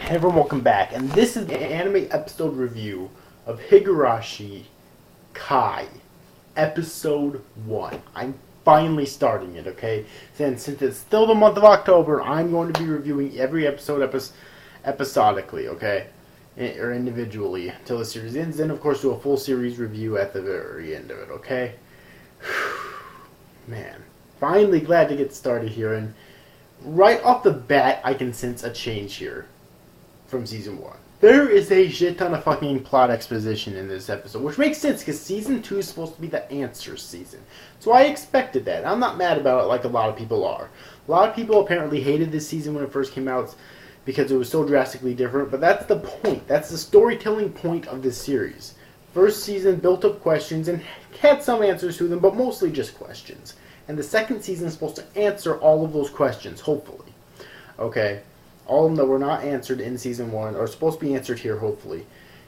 everyone, welcome back, and this is an anime episode review of Higurashi Kai, episode 1. I'm finally starting it, okay? Since it's still the month of October, I'm going to be reviewing every episode episodically, okay? Or individually, until the series ends, then of course do a full series review at the very end of it, okay? Man, finally glad to get started here, and right off the bat, I can sense a change here from Season 1. There is a shit ton of fucking plot exposition in this episode, which makes sense because Season 2 is supposed to be the answers season. So I expected that. I'm not mad about it like a lot of people are. A lot of people apparently hated this season when it first came out because it was so drastically different, but that's the point. That's the storytelling point of this series. First season built up questions and had some answers to them, but mostly just questions. And the second season is supposed to answer all of those questions, hopefully. Okay? All of them that were not answered in Season 1 are supposed to be answered here, hopefully.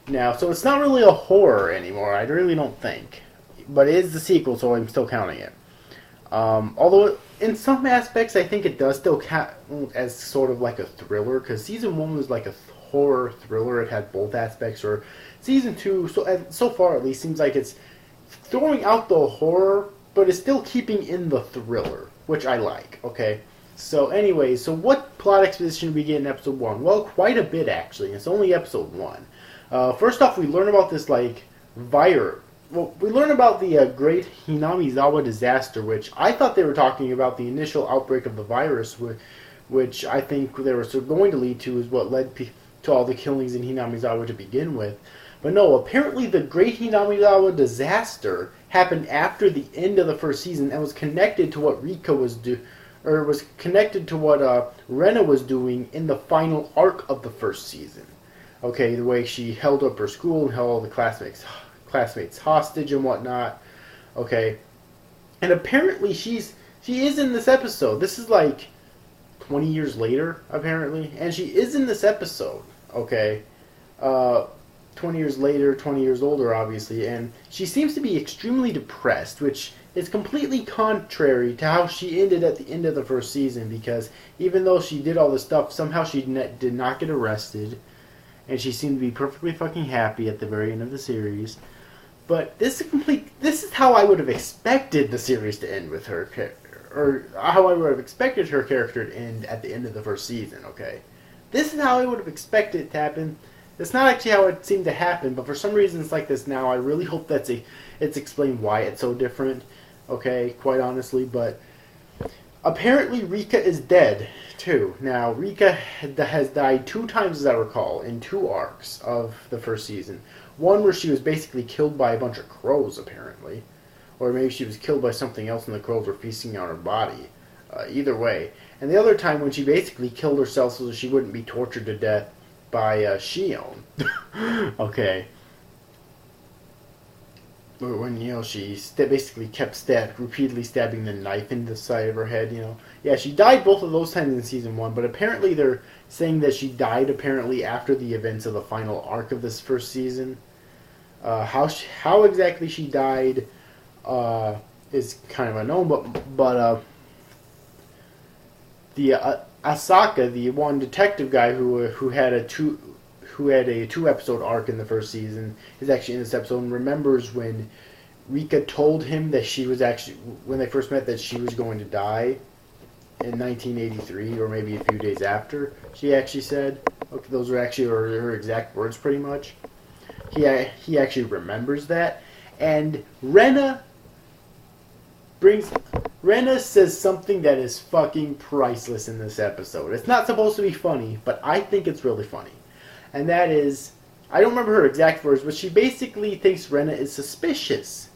Now, so it's not really a horror anymore, I really don't think. But it is the sequel, so I'm still counting it. Although, in some aspects, I think it does still count as sort of like a thriller, because Season 1 was like a horror thriller. It had both aspects, or Season 2, so far at least, seems like it's throwing out the horror, but it's still keeping in the thriller, which I like, okay? So anyways, so what plot exposition do we get in episode 1? Well, quite a bit actually. It's only episode 1. First off, we learn about this virus. Well, we learn about the Great Hinamizawa disaster, which I thought they were talking about the initial outbreak of the virus, which I think they were going to lead to is what led to all the killings in Hinamizawa to begin with. But no, apparently the Great Hinamizawa disaster happened after the end of the first season and was connected to what Rika was doing. Or was connected to what Rena was doing in the final arc of the first season. Okay, the way she held up her school and held all the classmates hostage and whatnot. Okay, and apparently she is in this episode. This is like 20 years later, apparently, and she is in this episode. Okay, 20 years later, 20 years older, obviously, and she seems to be extremely depressed, which is completely contrary to how she ended at the end of the first season, because even though she did all this stuff, somehow she did not get arrested, and she seemed to be perfectly fucking happy at the very end of the series. But this is how I would have expected the series to end with her, or how I would have expected her character to end at the end of the first season, okay? This is how I would have expected it to happen. It's not actually how it seemed to happen, but for some reason it's like this now. I really hope it's explained why it's so different, okay, quite honestly, but apparently Rika is dead, too. Now, Rika has died 2 times, as I recall, in 2 arcs of the first season. One where she was basically killed by a bunch of crows, apparently. Or maybe she was killed by something else and the crows were feasting on her body. Either way. And the other time when she basically killed herself so that she wouldn't be tortured to death by Shion. Okay. When, she basically kept repeatedly stabbing the knife into the side of her head, Yeah, she died both of those times in Season 1, but apparently they're saying that she died apparently after the events of the final arc of this first season. How exactly she died is kind of unknown, but the Asaka, the one detective guy who had a 2-episode arc in the first season, is actually in this episode and remembers when Rika told him that she was actually, when they first met, that she was going to die in 1983, or maybe a few days after. She actually said, okay, those were actually her exact words, pretty much. He actually remembers that, and Rena says something that is fucking priceless in this episode. It's not supposed to be funny, but I think it's really funny. And that is, I don't remember her exact words, but she basically thinks Rena is suspicious.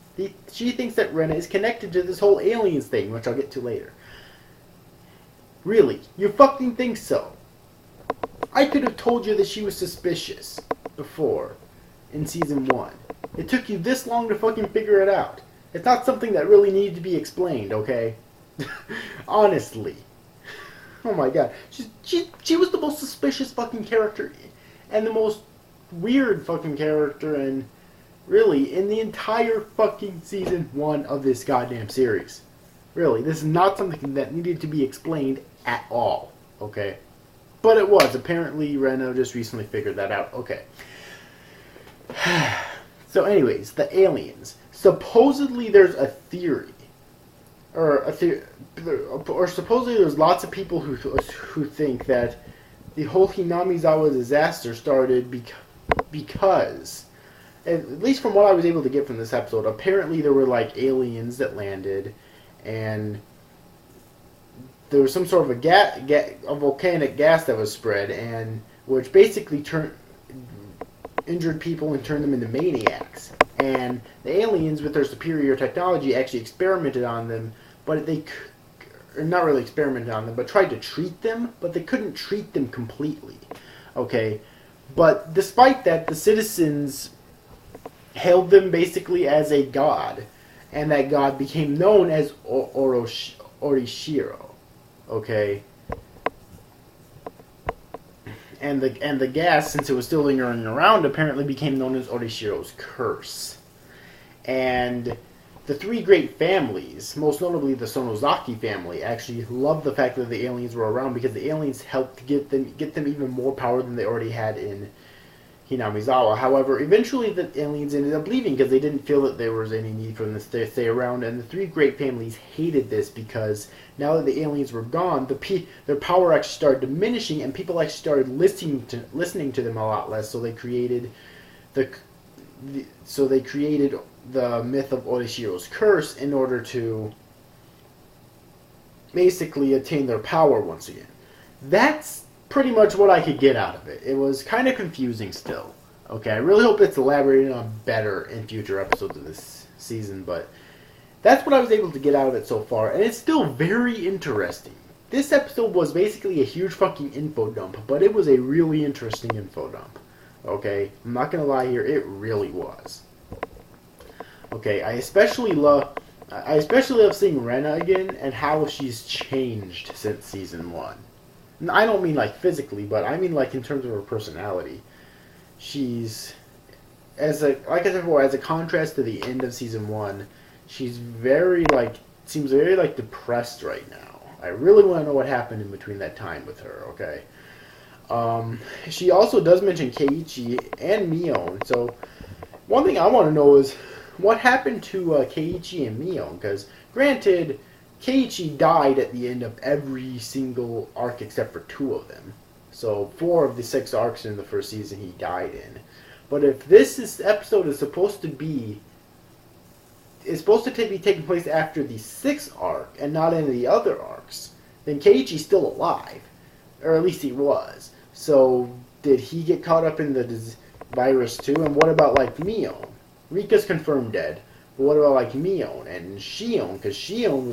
She thinks that Rena is connected to this whole aliens thing, which I'll get to later. Really? You fucking think so? I could have told you that she was suspicious before, in Season 1. It took you this long to fucking figure it out. It's not something that really needed to be explained, okay? Honestly. Oh my god. She was the most suspicious fucking character, and the most weird fucking character, and really, in the entire fucking Season 1 of this goddamn series. Really, this is not something that needed to be explained at all, okay? But it was. Apparently, Reno just recently figured that out. Okay. So anyways, the aliens. Supposedly there's a theory. Or supposedly there's lots of people who think that the whole Hinamizawa disaster started because, at least from what I was able to get from this episode, apparently there were like aliens that landed, and there was some sort of a volcanic gas that was spread, and which basically injured people and turned them into maniacs. And the aliens, with their superior technology, actually experimented on them, but not really experimented on them, but tried to treat them, but they couldn't treat them completely. Okay? But despite that, the citizens hailed them basically as a god, and that god became known as Orishiro. Okay? And the gas, since it was still lingering around, apparently became known as Orishiro's curse. And the three great families, most notably the Sonozaki family, actually loved the fact that the aliens were around, because the aliens helped get them even more power than they already had in Hinamizawa. However, eventually the aliens ended up leaving because they didn't feel that there was any need for them to stay around, and the three great families hated this because now that the aliens were gone, their power actually started diminishing, and people actually started listening to them a lot less. So they created the myth of Orishiro's curse in order to basically attain their power once again. That's pretty much what I could get out of it. It was kind of confusing still. Okay, I really hope it's elaborated on better in future episodes of this season, but that's what I was able to get out of it so far, and it's still very interesting. This episode was basically a huge fucking info dump, but it was a really interesting info dump. Okay, I'm not gonna lie here, it really was. Okay, I especially love seeing Rena again and how she's changed since season 1. And I don't mean like physically, but I mean like in terms of her personality. She's like I said before, as a contrast to the end of season 1, she's seems very depressed right now. I really want to know what happened in between that time with her. Okay. She also does mention Keiichi and Mion. So one thing I want to know is what happened to Keiichi and Mion, because granted, Keiichi died at the end of every single arc except for 2 of them. So 4 of the 6 arcs in the first season he died in. But if this episode is supposed to be taking place after the 6th arc and not in the other arcs, then Keiichi's still alive, or at least he was. So did he get caught up in the virus too? And what about like Mion? Rika's confirmed dead. But what about like Mion and Shion? Because Shion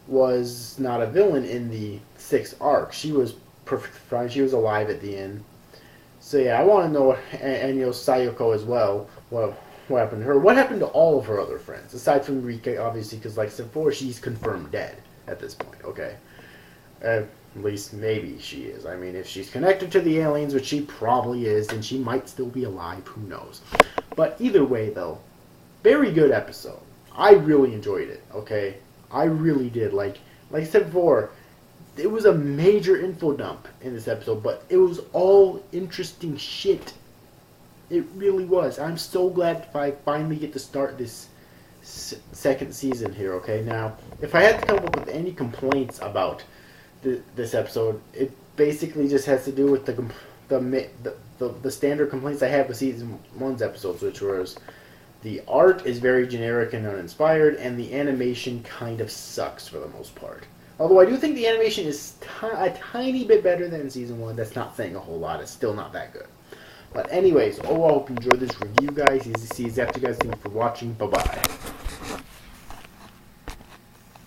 was not a villain in the 6th arc. She was perfectly fine. She was alive at the end. So yeah, I want to know, and Sayoko as well, what happened to her. What happened to all of her other friends? Aside from Rika, obviously, because like I said before, she's confirmed dead at this point. Okay. At least maybe she is. I mean, if she's connected to the aliens, which she probably is, then she might still be alive. Who knows? But either way, though, very good episode. I really enjoyed it. Okay, I really did. Like I said before, it was a major info dump in this episode, but it was all interesting shit. It really was. I'm so glad if I finally get to start this second season here. Okay, now if I had to come up with any complaints about this episode, it basically just has to do with the standard complaints I have with season 1's episodes, which was the art is very generic and uninspired, and the animation kind of sucks for the most part. Although I do think the animation is a tiny bit better than in season 1. That's not saying a whole lot. It's still not that good. But anyways, I hope you enjoyed this review, guys. Easy seas after, guys. Thank you for watching. Bye-bye.